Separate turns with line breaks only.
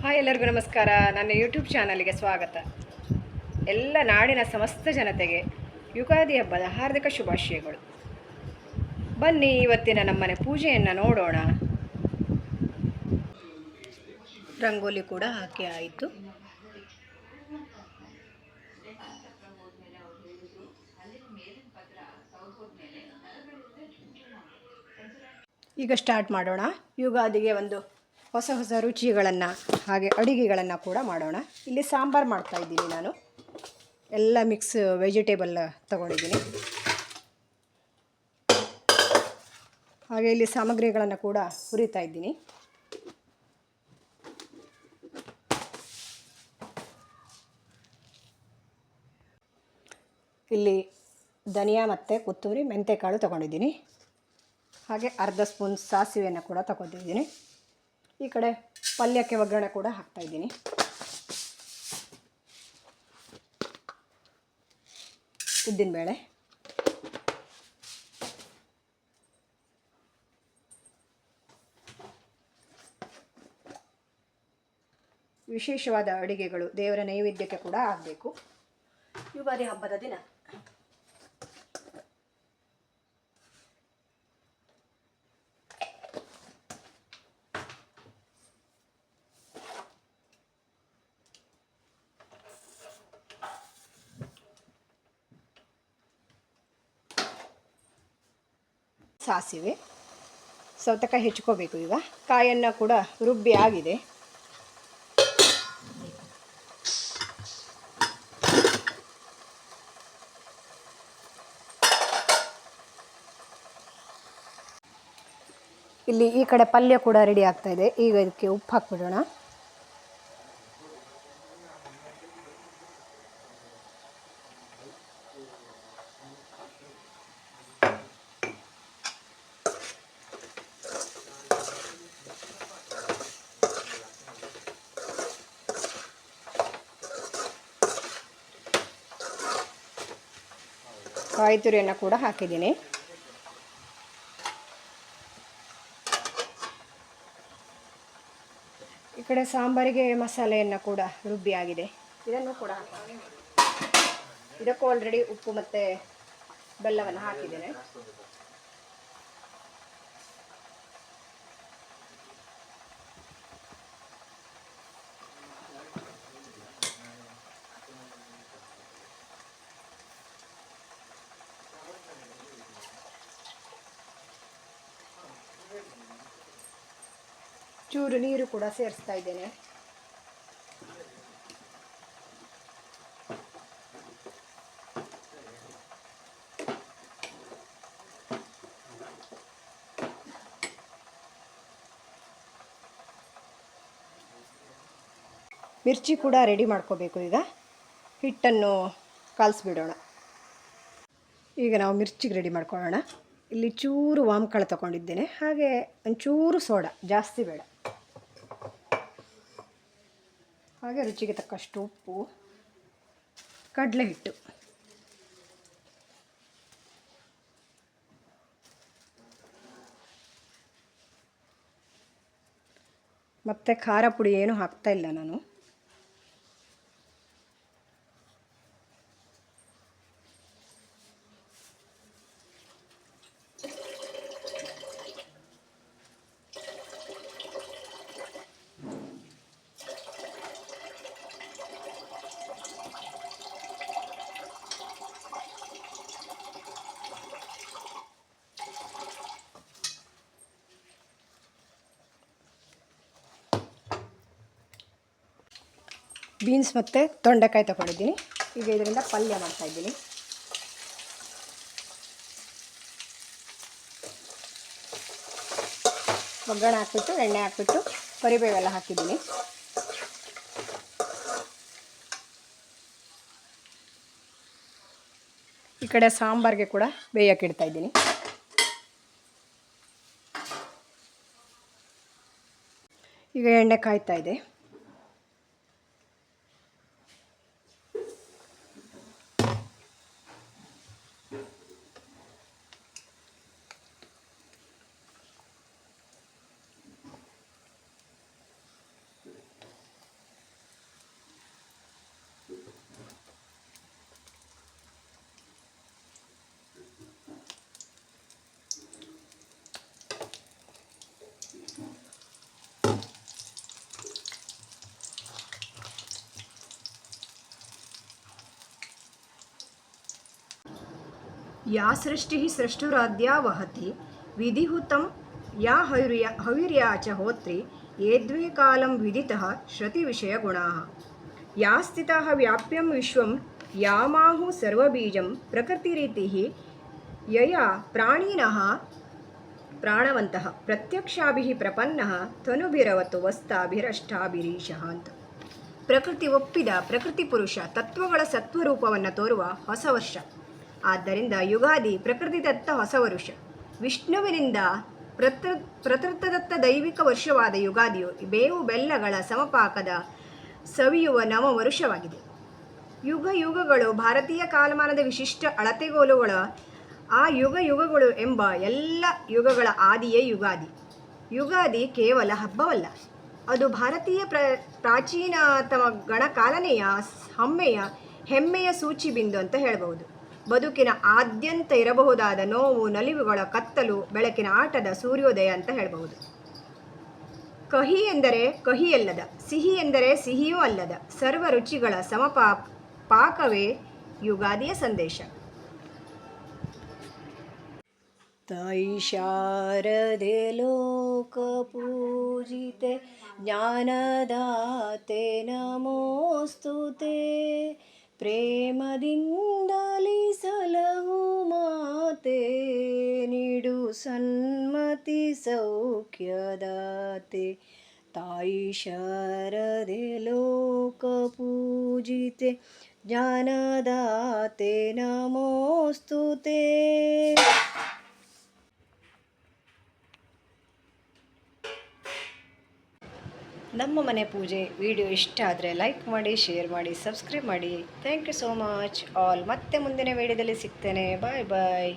Hi, ಎಲ್ಲರಿಗೂ ನಮಸ್ಕಾರ. ನನ್ನ ಯೂಟ್ಯೂಬ್ ಚಾನಲ್ಗೆ ಸ್ವಾಗತ. ಎಲ್ಲ ನಾಡಿನ ಸಮಸ್ತ ಜನತೆಗೆ ಯುಗಾದಿ ಹಬ್ಬದ ಹಾರ್ದಿಕ ಶುಭಾಶಯಗಳು. ಬನ್ನಿ, ಇವತ್ತಿನ ನಮ್ಮನೆ ಪೂಜೆಯನ್ನು ನೋಡೋಣ. ರಂಗೋಲಿ ಕೂಡ ಹಾಕಿ ಆಯಿತು. ಈಗ ಸ್ಟಾರ್ಟ್ ಮಾಡೋಣ. ಯುಗಾದಿಗೆ ಒಂದು ಹೊಸ ಹೊಸ ರುಚಿಗಳನ್ನು ಹಾಗೆ ಅಡುಗೆಗಳನ್ನು ಕೂಡ ಮಾಡೋಣ. ಇಲ್ಲಿ ಸಾಂಬಾರು ಮಾಡ್ತಾಯಿದ್ದೀನಿ ನಾನು. ಎಲ್ಲ ಮಿಕ್ಸ್ ವೆಜಿಟೇಬಲ್ ತಗೊಂಡಿದ್ದೀನಿ. ಹಾಗೆ ಇಲ್ಲಿ ಸಾಮಗ್ರಿಗಳನ್ನು ಕೂಡ ಹುರಿತಾ ಇದ್ದೀನಿ. ಇಲ್ಲಿ ಧನಿಯಾ ಮತ್ತು ಕೊತ್ತಂಬರಿ ಮೆಂತೆಕಾಳು ತಗೊಂಡಿದ್ದೀನಿ. ಹಾಗೆ ಅರ್ಧ ಸ್ಪೂನ್ ಸಾಸಿವೆಯನ್ನು ಕೂಡ ತಗೊಂಡಿದ್ದೀನಿ. ಈ ಕಡೆ ಪಲ್ಯಕ್ಕೆ ಒಗ್ಗರಣೆ ಕೂಡ ಹಾಕ್ತಾಯಿದ್ದೀನಿ. ಉದ್ದಿನಬೇಳೆ, ವಿಶೇಷವಾದ ಅಡುಗೆಗಳು ದೇವರ ನೈವೇದ್ಯಕ್ಕೆ ಕೂಡ ಆಗಬೇಕು ಯುಗಾದಿ ಹಬ್ಬದ ದಿನ. ಸಾಸಿವೆ, ಸೌತೆಕಾಯಿ ಹೆಚ್ಚಿಕೋಬೇಕು. ಈಗ ಕಾಯನ್ನು ಕೂಡ ರುಬ್ಬಿ ಆಗಿದೆ. ಇಲ್ಲಿ ಈ ಕಡೆ ಪಲ್ಯ ಕೂಡ ರೆಡಿ ಆಗ್ತಾ ಇದೆ. ಈಗ ಇದಕ್ಕೆ ಉಪ್ಪು ಹಾಕ್ಬಿಡೋಣ. ಕಾಯಿ ತುರಿಯನ್ನು ಕೂಡ ಹಾಕಿದ್ದೀನಿ. ಈ ಕಡೆ ಸಾಂಬಾರಿಗೆ ಮಸಾಲೆಯನ್ನು ಕೂಡ ರುಬ್ಬಿ ಆಗಿದೆ. ಇದನ್ನು ಕೂಡ ಇದಕ್ಕೂ ಆಲ್ರೆಡಿ ಉಪ್ಪು ಮತ್ತು ಬೆಲ್ಲವನ್ನು ಹಾಕಿದ್ದೇನೆ. ಚೂರು ನೀರು ಕೂಡ ಸೇರಿಸ್ತಾ ಇದ್ದೇನೆ. ಮಿರ್ಚಿ ಕೂಡ ರೆಡಿ ಮಾಡ್ಕೋಬೇಕು. ಈಗ ಹಿಟ್ಟನ್ನು ಕಲಸಿಬಿಡೋಣ. ಈಗ ನಾವು ಮಿರ್ಚಿಗೆ ರೆಡಿ ಮಾಡ್ಕೊಳ್ಳೋಣ. ಇಲ್ಲಿ ಚೂರು ವಾಮಕಾಳು ತಗೊಂಡಿದ್ದೇನೆ. ಹಾಗೆ ಒಂಚೂರು ಸೋಡಾ, ಜಾಸ್ತಿ ಬೇಡ. ಹಾಗೆ ರುಚಿಗೆ ತಕ್ಕಷ್ಟು ಉಪ್ಪು, ಕಡಲೆ ಹಿಟ್ಟು, ಮತ್ತು ಖಾರ ಪುಡಿ ಏನು ಹಾಕ್ತಾ ಇಲ್ಲ ನಾನು. ಬೀನ್ಸ್ ಮತ್ತು ತೊಂಡೆಕಾಯಿ ತಗೊಂಡಿದ್ದೀನಿ. ಈಗ ಇದರಿಂದ ಪಲ್ಯ ಮಾಡ್ತಾಯಿದ್ದೀನಿ. ಒಗ್ಗರಣೆ ಹಾಕ್ಬಿಟ್ಟು ಎಣ್ಣೆ ಹಾಕ್ಬಿಟ್ಟು ಕರಿಬೇವೆಲ್ಲ ಹಾಕಿದ್ದೀನಿ. ಈ ಕಡೆ ಸಾಂಬಾರಿಗೆ ಕೂಡ ಬೇಯಕ್ಕೆ ಇಡ್ತಾಯಿದ್ದೀನಿ. ಈಗ ಎಣ್ಣೆ ಕಾಯ್ತಾ ಇದೆ. या सृष्टिः सृष्टुराद्या वहति विधिहुतं या हविर्या च होत्री ये द्वे कालं विदितः श्रुतिविषयगुणाः या स्थिताः व्याप्यं विश्वं यामाहुः सर्वबीजं प्रकृतिरीतिः यया प्राणिनः ಪ್ರಾಣವಂತಹ ಪ್ರತ್ಯಕ್ಷಾಭಿಃ ಪ್ರಪನ್ನಃ ತನುಭಿರವತು ವಸ್ತಾಭಿರಷ್ಟಾಭಿರೀಶಃ ಅಂತ. ಪ್ರಕೃತಿ ಒಪ್ಪಿದ ಪ್ರಕೃತಿ ಪುರುಷ ತತ್ವಗಳ ಸತ್ವರೂಪವನ್ನು ತೋರುವ ಹೊಸ ವರ್ಷ. ಆದ್ದರಿಂದ ಯುಗಾದಿ ಪ್ರಕೃತಿದತ್ತ ಹೊಸ ವರುಷ. ವಿಷ್ಣುವಿನಿಂದ ಪ್ರಕೃತದತ್ತ ದೈವಿಕ ವರ್ಷವಾದ ಯುಗಾದಿಯು ಬೇವು ಬೆಲ್ಲಗಳ ಸಮಪಾಕದ ಸವಿಯುವ ನವ ವರುಷವಾಗಿದೆ. ಯುಗಗಳು ಭಾರತೀಯ ಕಾಲಮಾನದ ವಿಶಿಷ್ಟ ಅಳತೆಗೋಲುಗಳ ಆ ಯುಗಗಳು ಎಂಬ ಎಲ್ಲ ಯುಗಗಳ ಆದಿಯೇ ಯುಗಾದಿ. ಯುಗಾದಿ ಕೇವಲ ಹಬ್ಬವಲ್ಲ, ಅದು ಭಾರತೀಯ ಪ್ರಾಚೀನತಮ ಗಣಕಾಲನೆಯ ಹೆಮ್ಮೆಯ ಸೂಚಿಬಿಂದು ಅಂತ ಹೇಳಬಹುದು. ಬದುಕಿನ ಆದ್ಯಂತ ಇರಬಹುದಾದ ನೋವು ನಲಿವುಗಳ ಕತ್ತಲು ಬೆಳಕಿನ ಆಟದ ಸೂರ್ಯೋದಯ ಅಂತ ಹೇಳಬಹುದು. ಕಹಿ ಎಂದರೆ ಕಹಿಯಲ್ಲದ, ಸಿಹಿ ಎಂದರೆ ಸಿಹಿಯೂ ಅಲ್ಲದ ಸರ್ವ ರುಚಿಗಳ ಪಾಕವೇ ಯುಗಾದಿಯ ಸಂದೇಶ. ತಾಯಿ ಶಾರದೆ ಲೋಕಪೂಜಿತೆ ಜ್ಞಾನದಾತೆ ನಮೋಸ್ತುತೆ ಪ್ರೇಮದಿಂದಲಿ ಸಲಹು ಮಾತೆ ನೀಡು ಸನ್ಮತಿ ಸೌಖ್ಯದಾತೆ. ತಾಯಿ ಶಾರದೆ ಲೋಕಪೂಜಿತೆ ಜ್ಞಾನದಾತೆ ನಮೋಸ್ತುತೆ. ನಮ್ಮ ಮನೆ ಪೂಜೆ ವಿಡಿಯೋ ಇಷ್ಟ ಆದರೆ ಲೈಕ್ ಮಾಡಿ, ಶೇರ್ ಮಾಡಿ, ಸಬ್ಸ್ಕ್ರೈಬ್ ಮಾಡಿ. Thank you so much all. ಮತ್ತೆ ಮುಂದಿನ ವಿಡಿಯೋದಲ್ಲಿ ಸಿಗ್ತೇನೆ. ಬಾಯ್ ಬಾಯ್.